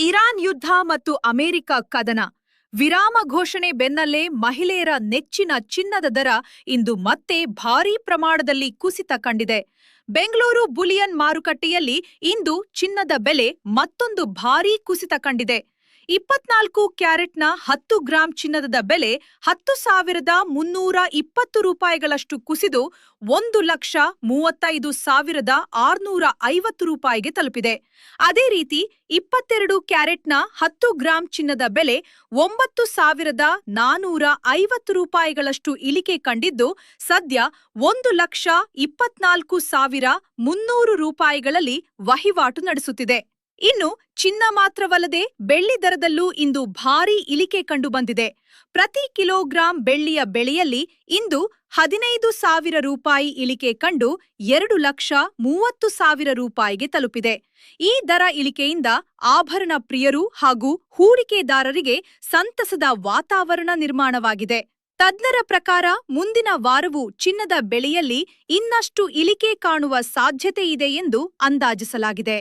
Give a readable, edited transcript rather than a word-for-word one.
Iran ಯುದ್ಧ ಮತ್ತು America ಕದನ ವಿರಾಮ ಘೋಷಣೆ ಬೆನ್ನಲ್ಲೇ ಮಹಿಳೆಯರ ನೆಚ್ಚಿನ ಚಿನ್ನದ ದರ ಇಂದು ಮತ್ತೆ ಭಾರೀ ಪ್ರಮಾಣದಲ್ಲಿ ಕುಸಿತ ಕಂಡಿದೆ. ಬೆಂಗಳೂರು ಬುಲಿಯನ್ ಮಾರುಕಟ್ಟೆಯಲ್ಲಿ ಇಂದು ಚಿನ್ನದ ಬೆಲೆ ಮತ್ತೊಂದು ಭಾರೀ ಕುಸಿತ ಕಂಡಿದೆ. 24 ಕ್ಯಾರೆಟ್ನ 10 ಗ್ರಾಂ ಚಿನ್ನದ ಬೆಲೆ 10,320 ರೂಪಾಯಿಗಳಷ್ಟು ಕುಸಿದು 1,35,650 ರೂಪಾಯಿಗೆ ತಲುಪಿದೆ. ಅದೇ ರೀತಿ 22 ಕ್ಯಾರೆಟ್ನ 10 ಗ್ರಾಂ ಚಿನ್ನದ ಬೆಲೆ 9,450 ರೂಪಾಯಿಗಳಷ್ಟು ಇಳಿಕೆ ಕಂಡಿದ್ದು ಸದ್ಯ 1,24,300 ರೂಪಾಯಿಗಳಲ್ಲಿ ವಹಿವಾಟು ನಡೆಸುತ್ತಿದೆ. ಇನ್ನು ಚಿನ್ನ ಮಾತ್ರವಲ್ಲದೆ ಬೆಳ್ಳಿ ದರದಲ್ಲೂ ಇಂದು ಭಾರೀ ಇಳಿಕೆ ಕಂಡುಬಂದಿದೆ. ಪ್ರತಿ ಕಿಲೋಗ್ರಾಂ ಬೆಳ್ಳಿಯ ಬೆಲೆಯಲ್ಲಿ ಇಂದು 15,000 ರೂಪಾಯಿ ಇಳಿಕೆ ಕಂಡು 2,30,000 ರೂಪಾಯಿಗೆ ತಲುಪಿದೆ. ಈ ದರ ಇಳಿಕೆಯಿಂದ ಆಭರಣ ಪ್ರಿಯರು ಹಾಗೂ ಹೂಡಿಕೆದಾರರಿಗೆ ಸಂತಸದ ವಾತಾವರಣ ನಿರ್ಮಾಣವಾಗಿದೆ. ತಜ್ಞರ ಪ್ರಕಾರ ಮುಂದಿನ ವಾರವೂ ಚಿನ್ನದ ಬೆಲೆಯಲ್ಲಿ ಇನ್ನಷ್ಟು ಇಳಿಕೆ ಕಾಣುವ ಸಾಧ್ಯತೆ ಇದೆ ಎಂದು ಅಂದಾಜಿಸಲಾಗಿದೆ.